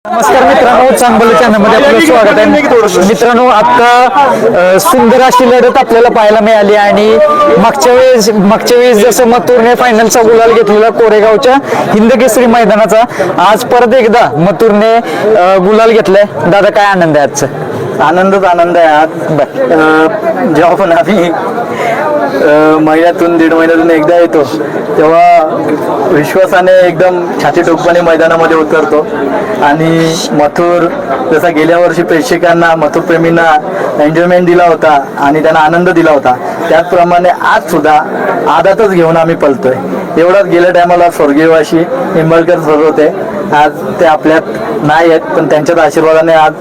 नमस्कार मित्रांनो, चांगलं चॅनलमध्ये आपलं स्वागत आहे. मित्रांनो, आता सुंदर अशी लढत आपल्याला पाहायला मिळाली आणि मागच्या वेळेस जसं मथुरने फायनलचा गुलाल घेतलेला कोरेगावच्या हिंदकेसरी मैदानाचा, आज परत एकदा मथुरने गुलाल घेतलाय. दादा, काय आनंद आहे आजचा? आनंद आहे आज. जेव्हा पण आम्ही महिन्यातून दीड महिन्यातून एकदा येतो तेव्हा विश्वासाने एकदम छाती ठोकपणे मैदानामध्ये उतरतो आणि मथुर जसा गेल्या वर्षी प्रेक्षकांना, मथुरप्रेमींना एन्जॉयमेंट दिला होता आणि त्यांना आनंद दिला होता, त्याचप्रमाणे आज सुद्धा आदातच घेऊन आम्ही पळतोय. एवढाच गेल्या टायमाला स्वर्गीयवाशी निंबाळकर सर होते, आज ते आपल्यात नाही आहेत, पण त्यांच्याच आशीर्वादाने आज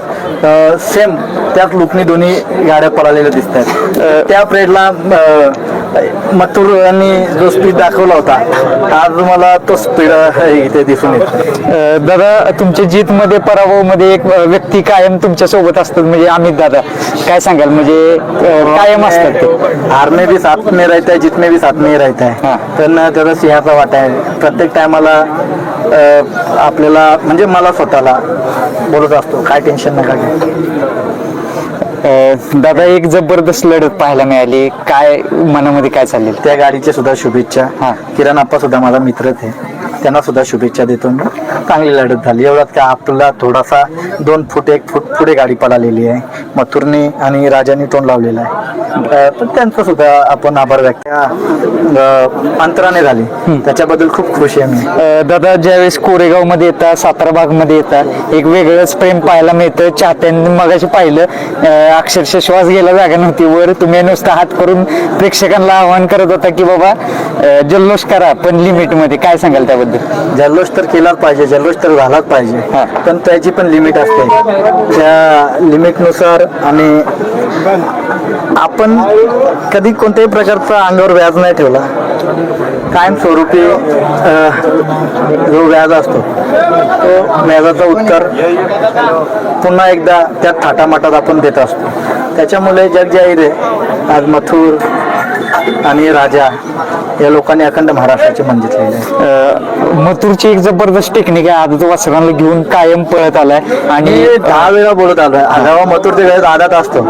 सेम त्याच लुकनी दोन्ही गाड्या पळालेल्या दिसत आहेत. त्या परेडला मथुर यांनी जो स्पीड दाखवला होता, आज मला तो स्पीड इथे दिसून येतो. दादा, तुमच्या जीतमध्ये पराभवमध्ये एक व्यक्ती कायम तुमच्या सोबत असतात, म्हणजे अमित दादा. काय सांगाल, म्हणजे कायम असतात ते? हार में भी साथ में रहता है, जीत में भी साथ में रहता है. पण त्याचा सिंहाचा वाटा आहे. प्रत्येक टायमाला आपल्याला, म्हणजे मला स्वतःला बोलत असतो, काय टेन्शन नका घ्या. दादा, एक जबरदस्त लढत पाहायला मिळाली. काय मनामध्ये काय चाललेलं? त्या गाडीच्या सुद्धा शुभेच्छा. किरण आप्पा सुद्धा माझा मित्रच आहे, त्यांना सुद्धा शुभेच्छा देतो मी. चांगली लढत झाली. एवढ्यात का आपला थोडासा 1 फूट पुढे गाडी पळालेली आहे. मथुरने आणि राजाने तोंड लावलेलं आहे, पण त्यांचं सुद्धा आपण आभार व्यक्त अंतराने झाली, त्याच्याबद्दल खूप खुश आहे मी. दादा, ज्यावेळेस कोरेगाव मध्ये येतात, सातारा भाग मध्ये येतात, एक वेगळंच प्रेम पाहायला मिळतं. चाहत्यांनी मगाशी पाहिलं, अक्षरशः श्वास घ्यायला जागा नव्हती वर. तुम्ही नुसता हात करून प्रेक्षकांना आवाहन करत होता की बाबा जल्लोष करा, पण लिमिट मध्ये. काय सांगाल त्याबद्दल? जल्लोष तर केलाच पाहिजे, जल्लोष तर झालाच पाहिजे, पण त्याची पण लिमिट असते. त्या लिमिटनुसार आणि आपण कधी कोणत्याही प्रकारचा अंगावर व्याज नाही ठेवला. कायमस्वरूपी जो व्याज असतो, तो व्याजाचा उत्तर पुन्हा एकदा त्या थाटामाटात आपण देत असतो. त्याच्यामुळे जग जाहीर आहे, आज मथुर आणि राजा या लोकांनी अखंड महाराष्ट्राचे मन जिंकलेले आहे. मथुरची एक जबरदस्त टेक्निक आहे. आदत वासरांना घेऊन कायम पळत आलाय आणि 10 वेळा बोलत आलोय. जेव्हा मथुरच्या वेळेस आदात असतो,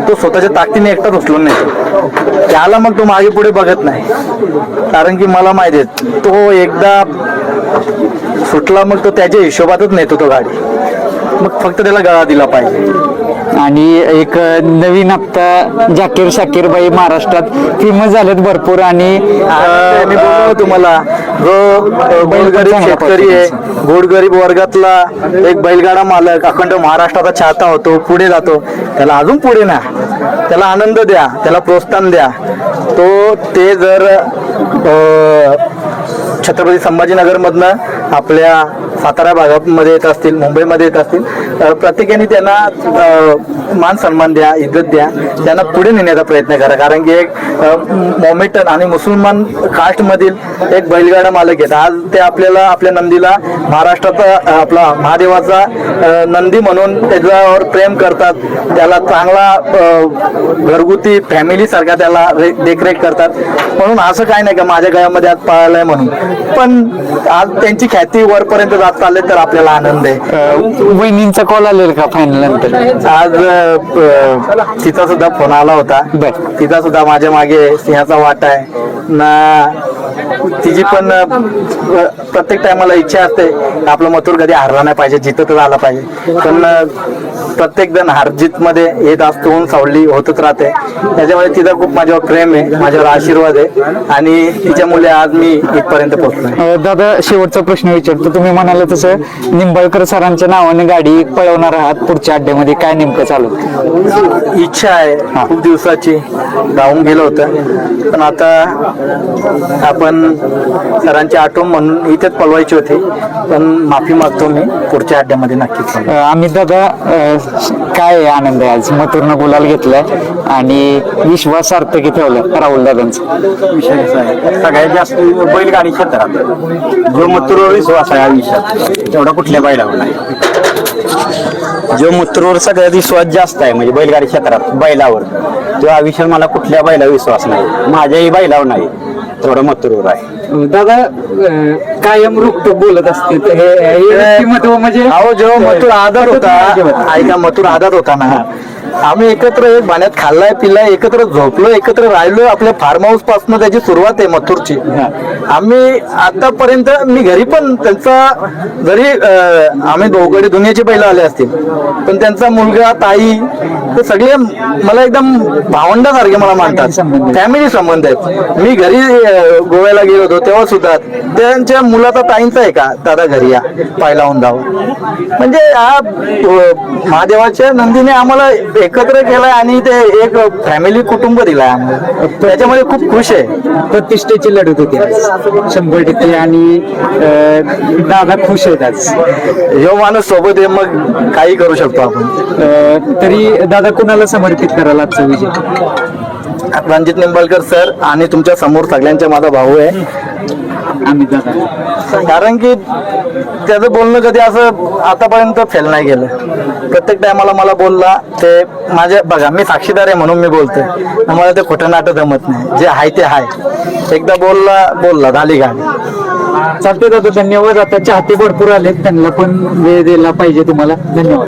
तो स्वतःच्या ताकदीने एकटाच उचलून नेतो. त्याला मग तो मागे पुढे बघत नाही, कारण की मला माहिती आहे, तो एकदा सुटला मग तो त्याच्या हिशोबातच नेतो तो गाडी. मग फक्त त्याला गळा दिला पाहिजे. आणि एक नवीन आता जाकीर शाकीरबाई महाराष्ट्रात फेमस झालेत भरपूर. आणि मी बोलतो तुम्हाला, जो बैलगाडी शेतकरी आहे, गोरगरीब वर्गातला एक बैलगाडा मालक, अखंड महाराष्ट्राचा चाहता होतो, पुढे जातो, त्याला अजून पुढे ना, त्याला आनंद द्या, त्याला प्रोत्साहन द्या. ते जर छत्रपती संभाजीनगरमधनं आपल्या सातारा भागामध्ये येत असतील, मुंबईमध्ये येत असतील, प्रत्येकाने त्यांना मान सन्मान द्या, इज्जत द्या, त्यांना पुढे नेण्याचा प्रयत्न करा. कारण की एक मोमेंटन आणि मुसलमान कास्टमधील एक बैलगाडा मालक आहेत. आज ते आपल्याला, आपल्या नंदीला महाराष्ट्राचा, आपला महादेवाचा नंदी म्हणून त्याच्यावर प्रेम करतात. त्याला चांगला घरगुती फॅमिली सारखा त्याला देखरेख करतात. म्हणून असं काय नाही का माझ्या गळ्यामध्ये आज पळालाय म्हणून, पण आज त्यांची ख्याती वरपर्यंत जात चालले तर आपल्याला आनंद आहे. वहिनींचा कॉल आलेला का फायनल नंतर? आज तिचा सुद्धा फोन आला होता. तिचा सुद्धा माझ्या मागे सिंहाचा वाटा आहे ना. तिची पण प्रत्येक टायमाला इच्छा असते, आपलं मथुर कधी हारला नाही पाहिजे, जिततच आला पाहिजे. पण प्रत्येक जण हारजीत मध्ये येत असतो, सावली होतच राहते. त्याच्यामुळे तिचा खूप माझ्यावर प्रेम आहे, माझ्यावर आशीर्वाद आहे आणि तिच्यामुळे आज मी इथपर्यंत पोहोचलोय. दादा, शेवटचा प्रश्न विचारतो. तुम्ही म्हणाले तसं निंबाळकर सरांच्या नावाने गाडी पळवणार आहात पुढच्या अड्ड्यामध्ये, काय नेमकं चालू? इच्छा आहे खूप दिवसाची, राहून गेलं होतं, पण आता आपण सरांची आठवण म्हणून इथेच पळवायची होती. पण माफी मागतो मी, पुढच्या अड्ड्यामध्ये नक्कीच. अमित दादा, काय आनंद आहे आज? मथुरनं गुलाल घेतलाय आणि विश्वास सार्थकी ठेवला राहुल दादांचा. विषय कसा आहे, सगळ्यात जास्त बैलगाडी क्षेत्रात जो मथुरवर विश्वास आहे आयुष्यात, तेवढा कुठल्या बैलावर नाही. जो मथुरवर सगळ्यात विश्वास जास्त आहे, म्हणजे बैलगाडी क्षेत्रात बैलावर, तो आयुष्यात मला कुठल्या बैलावर विश्वास नाही, माझ्याही बैलावर नाही. थोडं मथुरवर आहे. दादा कायम रुखतो बोलत असते हे व्यक्तिमत्व म्हणजे अहो जेव्हा मथुर आदत होता, ऐका मथुर आदत होता ना, आम्ही एकत्र एक पाण्यात खाल्लाय पिल्लाय, एकत्र झोपलो, एकत्र राहिलो. आपल्या फार्म हाऊस पासून त्याची सुरुवात आहे मथुरची. आम्ही आतापर्यंत मी घरी पण त्यांचा जरी आम्ही दोघे दुनियाचे पहिले आले असतील, पण त्यांचा मुलगा ताई ते सगळे मला एकदम भावंडासारखे मला मानतात. फॅमिली संबंध आहेत. मी घरी गोव्याला गेलो होतो तेव्हा सुद्धा त्यांच्या मुलाचा ताईंचा आहे का दादा घरी या पायला होऊन जावं. म्हणजे हा महादेवाच्या नंदीने आम्हाला एकत्र केलाय आणि ते एक फॅमिली कुटुंब दिलाय आम्हाला. त्याच्यामध्ये खूप खुश आहे. प्रतिष्ठेची लढत होती आज 100% आणि दादा खुश आहेत आज. जो माणूस सोबत आहे मग काही करू शकतो आपण. तरी दादा कोणाला समर्पित कराल आजचा विजय? रणजित निंबाळकर सर आणि तुमच्या समोर सगळ्यांचा माझा भाऊ आहे. आम्ही दादा कारण की त्याचं बोलणं कधी असं आतापर्यंत फेल नाही गेलं. प्रत्येक टायमाला मला बोलला ते माझ्या बघा मी साक्षीदार आहे म्हणून मी बोलतोय. मला ते खोटं नाटं जमत नाही. जे आहे ते आहे. एकदा बोलला झाली गाडी. चालते दादा धन्यवाद. आता चाहते भरपूर आले त्यांना पण वेळ दिला पाहिजे तुम्हाला. धन्यवाद.